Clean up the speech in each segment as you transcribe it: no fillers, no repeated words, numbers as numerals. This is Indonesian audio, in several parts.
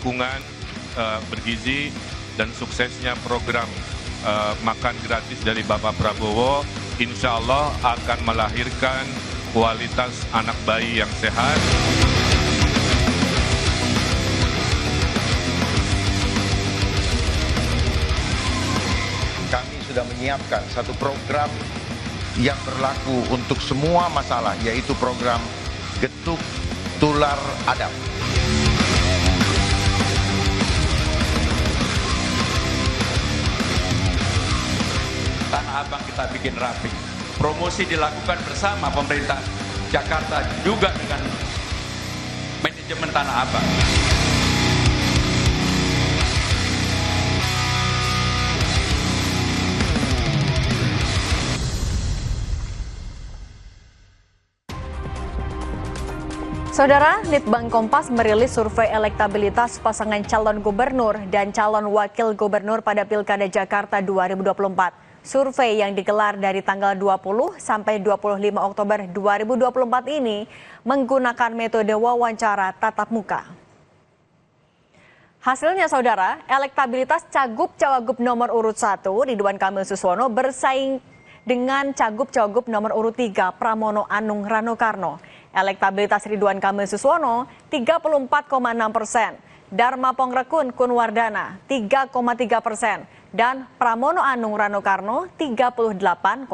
dukungan bergizi dan suksesnya program makan gratis dari Bapak Prabowo, insya Allah akan melahirkan kualitas anak bayi yang sehat. Kami sudah menyiapkan satu program yang berlaku untuk semua masalah, yaitu program Getuk Tular Adab. Tanah Abang kita bikin rapi. Promosi dilakukan bersama pemerintah Jakarta juga dengan manajemen Tanah Abang. Saudara, Litbang Kompas merilis survei elektabilitas pasangan calon gubernur dan calon wakil gubernur pada Pilkada Jakarta 2024. Survei yang digelar dari tanggal 20 sampai 25 Oktober 2024 ini menggunakan metode wawancara tatap muka. Hasilnya, Saudara, elektabilitas Cagup-Cawagup nomor urut 1 Ridwan Kamil Suswono bersaing dengan Cagup-Cawagup nomor urut 3 Pramono Anung Rano Karno. Elektabilitas Ridwan Kamil Suswono 34,6%, Dharma Pongrekun Kunwardana 3,3%, dan Pramono Anung Rano Karno 38,3%.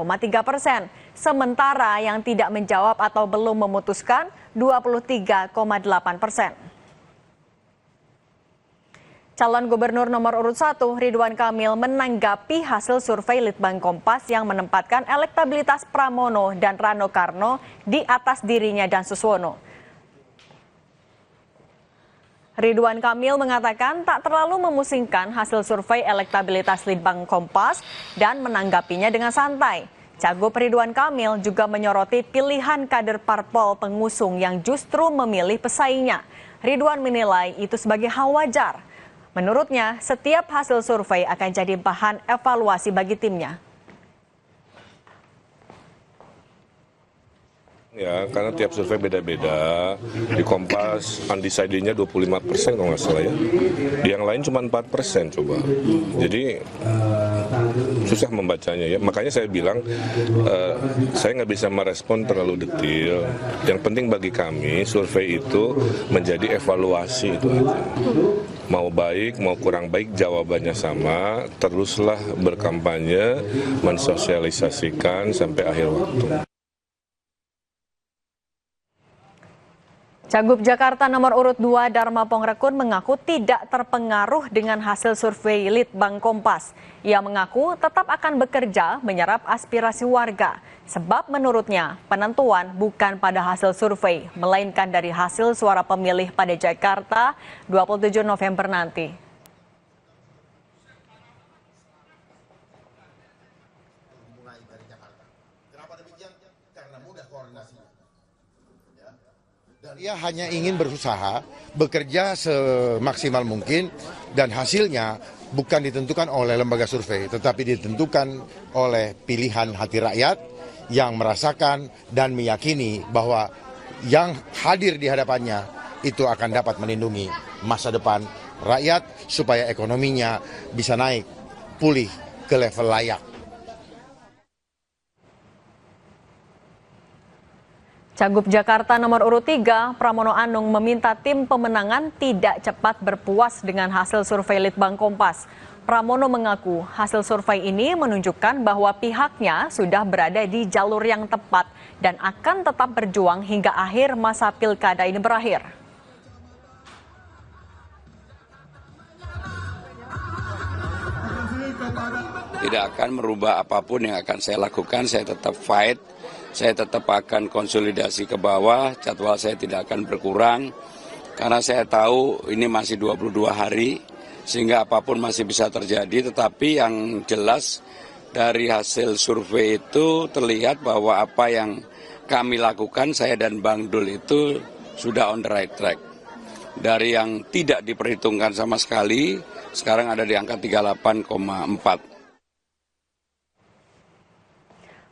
Sementara yang tidak menjawab atau belum memutuskan 23,8%. Calon gubernur nomor urut 1 Ridwan Kamil menanggapi hasil survei Litbang Kompas yang menempatkan elektabilitas Pramono dan Rano Karno di atas dirinya dan Suswono. Ridwan Kamil mengatakan tak terlalu memusingkan hasil survei elektabilitas Litbang Kompas dan menanggapinya dengan santai. Cagup Ridwan Kamil juga menyoroti pilihan kader parpol pengusung yang justru memilih pesaingnya. Ridwan menilai itu sebagai hal wajar. Menurutnya, setiap hasil survei akan jadi bahan evaluasi bagi timnya. Ya, karena tiap survei beda-beda. Di Kompas undecided-nya 25% kalau nggak salah ya. Di yang lain cuma 4% coba. Jadi susah membacanya ya. Makanya saya bilang saya nggak bisa merespon terlalu detail. Yang penting bagi kami survei itu menjadi evaluasi itu aja. Mau baik, mau kurang baik, jawabannya sama. Teruslah berkampanye, mensosialisasikan sampai akhir waktu. Cagup Jakarta nomor urut 2 Dharma Pongrekun mengaku tidak terpengaruh dengan hasil survei Litbang Kompas. Ia mengaku tetap akan bekerja menyerap aspirasi warga. Sebab menurutnya penentuan bukan pada hasil survei, melainkan dari hasil suara pemilih pada Jakarta 27 November nanti. Ia hanya ingin berusaha, bekerja semaksimal mungkin, dan hasilnya bukan ditentukan oleh lembaga survei, tetapi ditentukan oleh pilihan hati rakyat yang merasakan dan meyakini bahwa yang hadir di hadapannya itu akan dapat melindungi masa depan rakyat supaya ekonominya bisa naik, pulih ke level layak. Cagup Jakarta nomor urut 3, Pramono Anung meminta tim pemenangan tidak cepat berpuas dengan hasil survei Litbang Kompas. Pramono mengaku hasil survei ini menunjukkan bahwa pihaknya sudah berada di jalur yang tepat dan akan tetap berjuang hingga akhir masa pilkada ini berakhir. Tidak akan merubah apapun yang akan saya lakukan, saya tetap fight. Saya tetap akan konsolidasi ke bawah, jadwal saya tidak akan berkurang, karena saya tahu ini masih 22 hari, sehingga apapun masih bisa terjadi, tetapi yang jelas dari hasil survei itu terlihat bahwa apa yang kami lakukan, saya dan Bang Dul itu sudah on the right track. Dari yang tidak diperhitungkan sama sekali, sekarang ada di angka 38,4.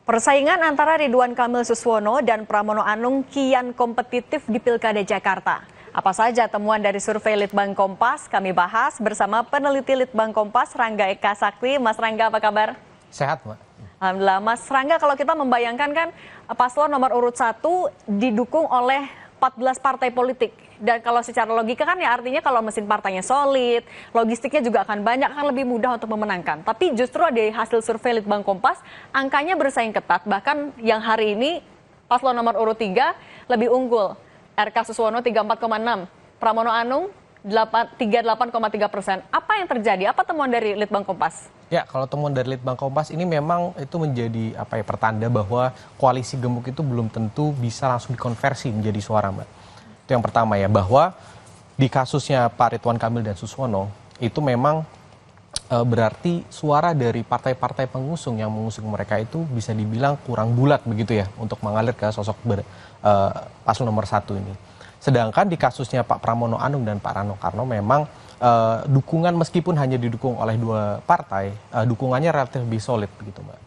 Persaingan antara Ridwan Kamil Suswono dan Pramono Anung kian kompetitif di Pilkada Jakarta. Apa saja temuan dari survei Litbang Kompas? Kami bahas bersama peneliti Litbang Kompas, Rangga Eka Sakti. Mas Rangga, apa kabar? Sehat, Mbak. Alhamdulillah. Mas Rangga, kalau kita membayangkan kan paslon nomor urut 1 didukung oleh 14 partai politik. Dan kalau secara logika kan ya artinya kalau mesin partainya solid, logistiknya juga akan banyak, akan lebih mudah untuk memenangkan. Tapi justru dari hasil survei Litbang Kompas, angkanya bersaing ketat. Bahkan yang hari ini paslon nomor urut 3 lebih unggul. RK Suswono 34,6, Pramono Anung 38,3%. Apa yang terjadi? Apa temuan dari Litbang Kompas? Ya, kalau temuan dari Litbang Kompas ini memang itu menjadi pertanda bahwa koalisi gemuk itu belum tentu bisa langsung dikonversi menjadi suara, Mbak. Itu yang pertama ya, bahwa di kasusnya Pak Ridwan Kamil dan Suswono itu memang berarti suara dari partai-partai pengusung yang mengusung mereka itu bisa dibilang kurang bulat begitu ya untuk mengalir ke sosok paslon nomor 1 ini. Sedangkan di kasusnya Pak Pramono Anung dan Pak Rano Karno memang dukungan meskipun hanya didukung oleh 2 partai, dukungannya relatif lebih solid begitu, Mbak.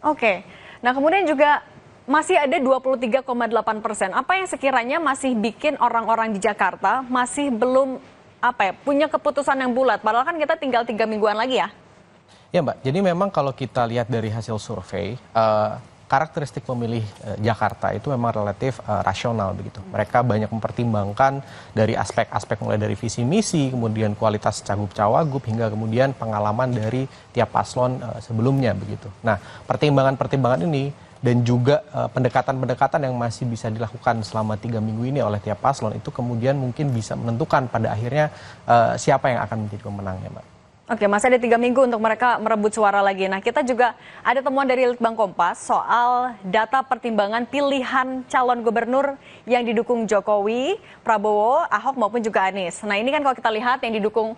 Oke, nah kemudian juga masih ada 23,8%. Apa yang sekiranya masih bikin orang-orang di Jakarta masih belum punya keputusan yang bulat? Padahal kan kita tinggal 3 mingguan lagi ya. Ya, Mbak, jadi memang kalau kita lihat dari hasil survei, karakteristik pemilih Jakarta itu memang relatif rasional begitu. Mereka banyak mempertimbangkan dari aspek-aspek mulai dari visi misi, kemudian kualitas cagup-cawagup hingga kemudian pengalaman dari tiap paslon sebelumnya begitu. Nah, pertimbangan-pertimbangan ini dan juga pendekatan-pendekatan yang masih bisa dilakukan selama 3 minggu ini oleh tiap paslon itu kemudian mungkin bisa menentukan pada akhirnya siapa yang akan menjadi pemenangnya, Mbak. Oke, masih ada 3 minggu untuk mereka merebut suara lagi. Nah, kita juga ada temuan dari Litbang Kompas soal data pertimbangan pilihan calon gubernur yang didukung Jokowi, Prabowo, Ahok maupun juga Anies. Nah, ini kan kalau kita lihat yang didukung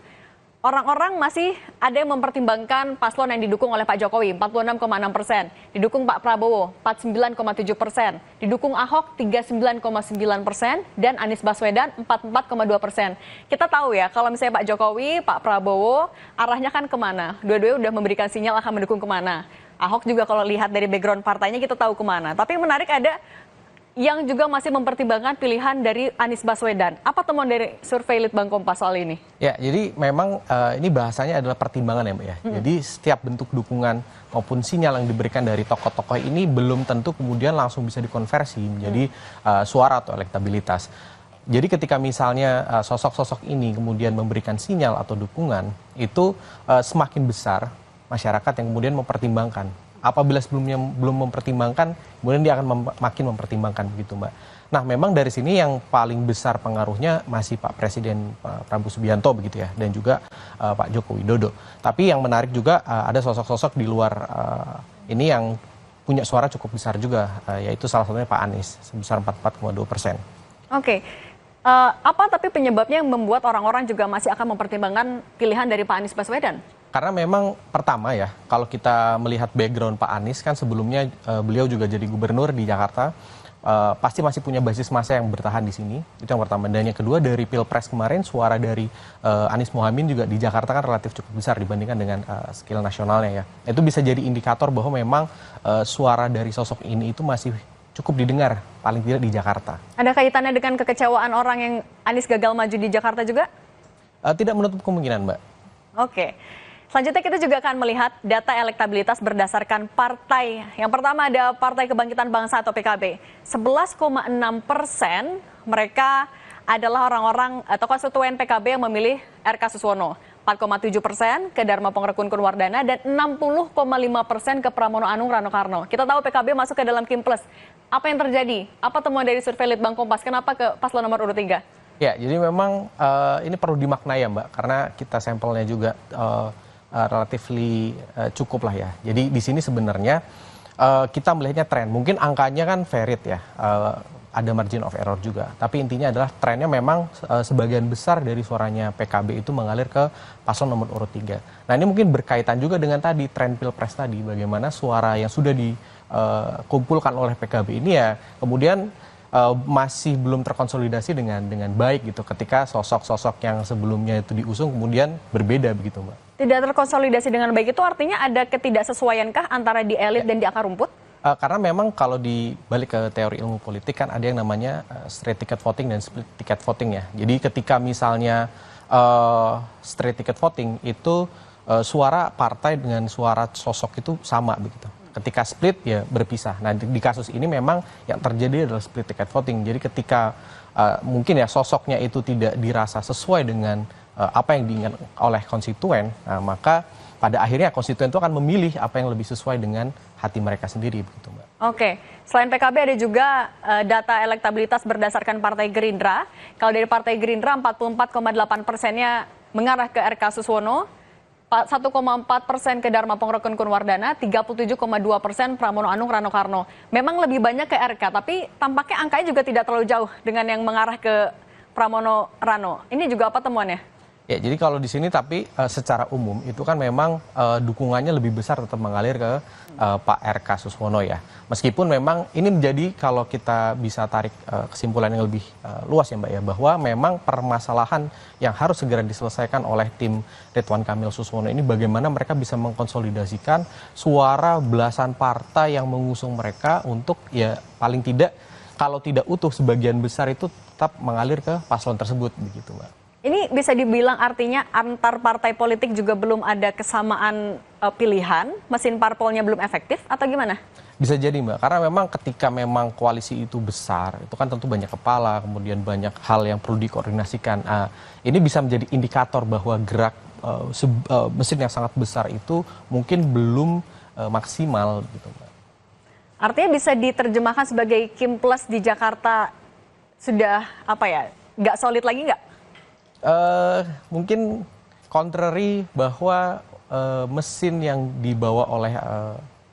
orang-orang masih ada yang mempertimbangkan paslon yang didukung oleh Pak Jokowi 46,6%, didukung Pak Prabowo 49,7%, didukung Ahok 39,9% dan Anies Baswedan 44,2%. Kita tahu ya kalau misalnya Pak Jokowi, Pak Prabowo arahnya kan kemana? Dua-duanya udah memberikan sinyal akan mendukung kemana. Ahok juga kalau lihat dari background partainya kita tahu kemana. Tapi yang menarik ada yang juga masih mempertimbangkan pilihan dari Anies Baswedan. Apa temuan dari survei Litbang Kompas soal ini? Ya, jadi memang ini bahasanya adalah pertimbangan ya, Mbak ya. Jadi setiap bentuk dukungan maupun sinyal yang diberikan dari tokoh-tokoh ini belum tentu kemudian langsung bisa dikonversi menjadi suara atau elektabilitas. Jadi ketika misalnya sosok-sosok ini kemudian memberikan sinyal atau dukungan, itu semakin besar masyarakat yang kemudian mempertimbangkan. Apabila sebelumnya belum mempertimbangkan, kemudian dia akan makin mempertimbangkan begitu, Mbak. Nah, memang dari sini yang paling besar pengaruhnya masih Pak Presiden Prabowo Subianto begitu ya, dan juga Pak Joko Widodo. Tapi yang menarik juga ada sosok-sosok di luar ini yang punya suara cukup besar juga, yaitu salah satunya Pak Anies sebesar 44,2%. Oke. Apa tapi penyebabnya yang membuat orang-orang juga masih akan mempertimbangkan pilihan dari Pak Anies Baswedan? Karena memang pertama ya, kalau kita melihat background Pak Anies kan sebelumnya beliau juga jadi gubernur di Jakarta, pasti masih punya basis massa yang bertahan di sini, itu yang pertama. Dan yang kedua dari Pilpres kemarin suara dari Anies Mohaimin juga di Jakarta kan relatif cukup besar dibandingkan dengan skill nasionalnya ya. Itu bisa jadi indikator bahwa memang suara dari sosok ini itu masih cukup didengar paling tidak di Jakarta. Ada kaitannya dengan kekecewaan orang yang Anies gagal maju di Jakarta juga? Tidak menutup kemungkinan, Mbak. Oke. Selanjutnya kita juga akan melihat data elektabilitas berdasarkan partai. Yang pertama ada Partai Kebangkitan Bangsa atau PKB. 11,6% mereka adalah orang-orang atau konstituen PKB yang memilih RK Suswono. 4,7% ke Dharma Pengrekun Kunwardana dan 60,5% ke Pramono Anung Rano Karno. Kita tahu PKB masuk ke dalam Kim Plus. Apa yang terjadi? Apa temuan dari survei Litbang Kompas? Kenapa ke paslon nomor urut 3? Ya, jadi memang ini perlu dimaknai ya, Mbak, karena kita sampelnya juga relatively cukup lah ya. Jadi di sini sebenarnya kita melihatnya tren. Mungkin angkanya kan varied ya, ada margin of error juga. Tapi intinya adalah trennya memang sebagian besar dari suaranya PKB itu mengalir ke paslon nomor urut 3. Nah, ini mungkin berkaitan juga dengan tadi tren Pilpres tadi, bagaimana suara yang sudah dikumpulkan oleh PKB ini ya kemudian masih belum terkonsolidasi dengan baik gitu ketika sosok-sosok yang sebelumnya itu diusung kemudian berbeda begitu, Mbak. Tidak terkonsolidasi dengan baik itu artinya ada ketidaksesuaiankah antara di elit dan di akar rumput? Karena memang kalau dibalik ke teori ilmu politik kan ada yang namanya straight ticket voting dan split ticket voting ya. Jadi ketika misalnya straight ticket voting itu suara partai dengan suara sosok itu sama begitu. Ketika split ya berpisah. Nah di kasus ini memang yang terjadi adalah split ticket voting. Jadi ketika mungkin ya sosoknya itu tidak dirasa sesuai dengan apa yang diinginkan oleh konstituen, nah, maka pada akhirnya konstituen itu akan memilih apa yang lebih sesuai dengan hati mereka sendiri begitu Mbak. Oke, selain PKB ada juga data elektabilitas berdasarkan Partai Gerindra. Kalau dari Partai Gerindra 44,8%-nya mengarah ke RK Suswono, 1,4% ke Dharma Pongrekun Kunwardana, 37,2% Pramono Anung Rano Karno. Memang lebih banyak ke RK, tapi tampaknya angkanya juga tidak terlalu jauh dengan yang mengarah ke Pramono Rano. Ini juga apa temuannya? Ya, jadi kalau di sini tapi secara umum itu kan memang dukungannya lebih besar tetap mengalir ke Pak RK Suswono ya. Meskipun memang ini menjadi kalau kita bisa tarik kesimpulan yang lebih luas ya Mbak ya, bahwa memang permasalahan yang harus segera diselesaikan oleh tim Ridwan Kamil Suswono ini bagaimana mereka bisa mengkonsolidasikan suara belasan partai yang mengusung mereka untuk ya paling tidak kalau tidak utuh sebagian besar itu tetap mengalir ke paslon tersebut begitu Mbak. Ini bisa dibilang artinya antar partai politik juga belum ada kesamaan pilihan, mesin parpolnya belum efektif atau gimana? Bisa jadi Mbak, karena memang ketika memang koalisi itu besar, itu kan tentu banyak kepala, kemudian banyak hal yang perlu dikoordinasikan. Ini bisa menjadi indikator bahwa gerak mesin yang sangat besar itu mungkin belum maksimal gitu Mbak. Artinya bisa diterjemahkan sebagai Kim Plus di Jakarta sudah nggak solid lagi nggak? Mungkin contrary bahwa mesin yang dibawa oleh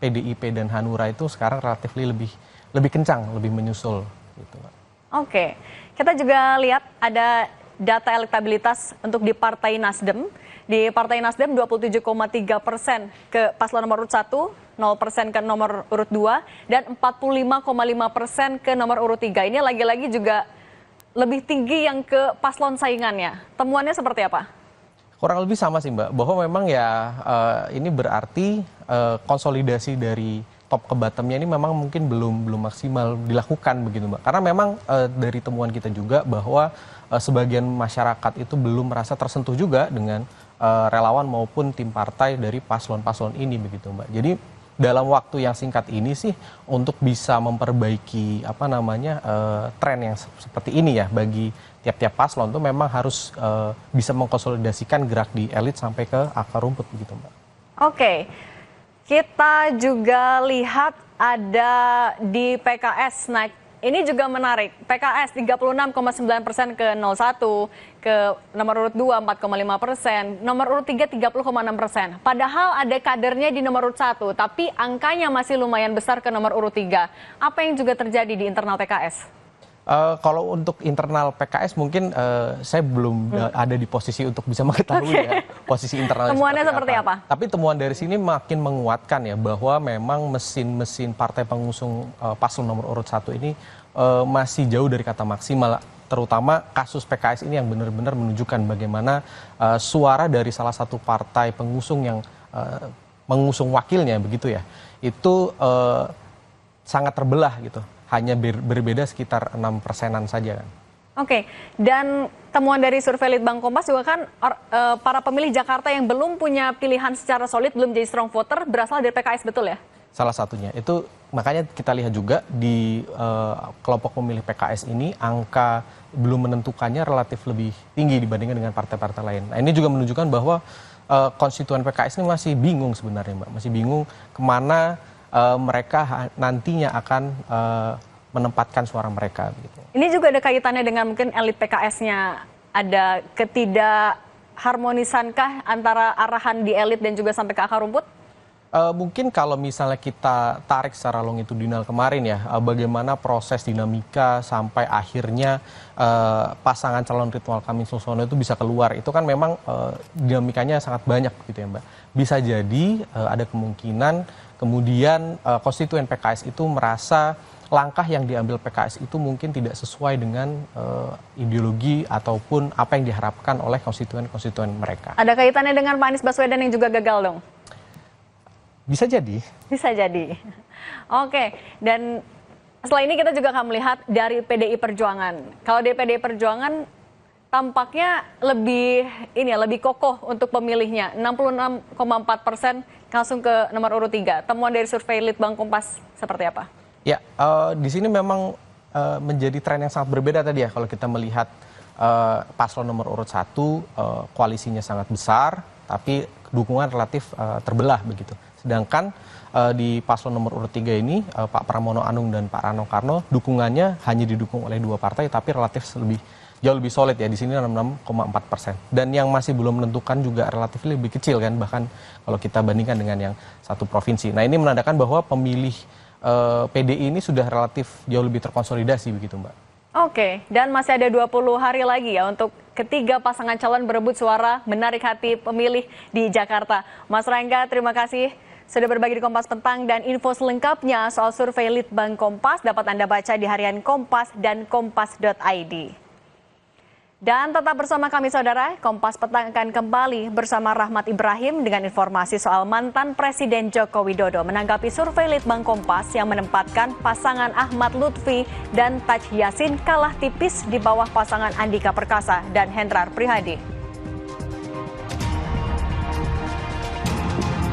PDIP dan Hanura itu sekarang relatif lebih kencang, lebih menyusul gitu. Oke, kita juga lihat ada data elektabilitas untuk di Partai Nasdem. Di Partai Nasdem 27,3% ke paslon nomor urut 1, 0% ke nomor urut 2, dan 45,5% ke nomor urut 3. Ini lagi-lagi juga lebih tinggi yang ke paslon saingannya. Temuannya seperti apa? Kurang lebih sama sih Mbak, bahwa memang ya ini berarti konsolidasi dari top ke bottomnya ini memang mungkin belum maksimal dilakukan begitu Mbak. Karena memang dari temuan kita juga bahwa sebagian masyarakat itu belum merasa tersentuh juga dengan relawan maupun tim partai dari paslon-paslon ini begitu Mbak. Jadi dalam waktu yang singkat ini sih untuk bisa memperbaiki tren yang seperti ini ya bagi tiap-tiap paslon itu memang harus bisa mengkonsolidasikan gerak di elit sampai ke akar rumput begitu Mbak. Oke, kita juga lihat ada di PKS naik. Ini juga menarik, PKS 36,9% ke 01, ke nomor urut 2 4,5%, nomor urut 3 30,6%. Padahal ada kadernya di nomor urut 1, tapi angkanya masih lumayan besar ke nomor urut 3. Apa yang juga terjadi di internal PKS? Kalau untuk internal PKS mungkin saya belum ada di posisi untuk bisa mengetahui ya posisi internalnya. Temuannya seperti apa? Tapi temuan dari sini makin menguatkan ya bahwa memang mesin partai pengusung paslon nomor urut 1 ini masih jauh dari kata maksimal. Terutama kasus PKS ini yang benar-benar menunjukkan bagaimana suara dari salah satu partai pengusung yang mengusung wakilnya begitu ya, itu sangat terbelah gitu. Hanya berbeda sekitar 6%-an saja kan. Oke, dan temuan dari survei Litbang Kompas juga kan para pemilih Jakarta yang belum punya pilihan secara solid, belum jadi strong voter, berasal dari PKS, betul ya? Salah satunya, itu makanya kita lihat juga di kelompok pemilih PKS ini, angka belum menentukannya relatif lebih tinggi dibandingkan dengan partai-partai lain. Nah ini juga menunjukkan bahwa konstituen PKS ini masih bingung sebenarnya Mbak, masih bingung kemana mereka nantinya akan menempatkan suara mereka. Gitu. Ini juga ada kaitannya dengan mungkin elit PKS-nya, ada ketidakharmonisankah antara arahan di elit dan juga sampai ke akar rumput? Mungkin kalau misalnya kita tarik secara longitudinal kemarin ya, bagaimana proses dinamika sampai akhirnya pasangan calon Ridwan Kamil Suswono itu bisa keluar, itu kan memang dinamikanya sangat banyak gitu ya Mbak. Bisa jadi ada kemungkinan kemudian konstituen PKS itu merasa langkah yang diambil PKS itu mungkin tidak sesuai dengan ideologi ataupun apa yang diharapkan oleh konstituen-konstituen mereka. Ada kaitannya dengan Pak Anies Baswedan yang juga gagal dong? Bisa jadi. Bisa jadi. Oke, dan setelah ini kita juga akan melihat dari PDI Perjuangan. Kalau dari PDI Perjuangan tampaknya lebih kokoh untuk pemilihnya. 66,4% langsung ke nomor urut 3. Temuan dari survei Litbang Kompas seperti apa? Ya, di sini memang menjadi tren yang sangat berbeda tadi ya. Kalau kita melihat paslon nomor urut 1, koalisinya sangat besar, tapi dukungan relatif terbelah begitu. Sedangkan di paslon nomor urut 3 ini, Pak Pramono Anung dan Pak Rano Karno, dukungannya hanya didukung oleh 2 partai, tapi relatif jauh lebih solid ya, di sini 66,4%. Dan yang masih belum menentukan juga relatif lebih kecil kan, bahkan kalau kita bandingkan dengan yang satu provinsi. Nah, ini menandakan bahwa pemilih PDI ini sudah relatif jauh lebih terkonsolidasi begitu, Mbak. Oke, dan masih ada 20 hari lagi ya untuk ketiga pasangan calon berebut suara menarik hati pemilih di Jakarta. Mas Rangga, terima kasih sudah berbagi di Kompas Petang, dan info selengkapnya soal survei Litbang Kompas dapat Anda baca di harian Kompas dan kompas.id. Dan tetap bersama kami saudara, Kompas Petang akan kembali bersama Rahmat Ibrahim dengan informasi soal mantan Presiden Joko Widodo menanggapi survei Litbang Kompas yang menempatkan pasangan Ahmad Lutfi dan Taj Yassin kalah tipis di bawah pasangan Andika Perkasa dan Hendrar Prihadi.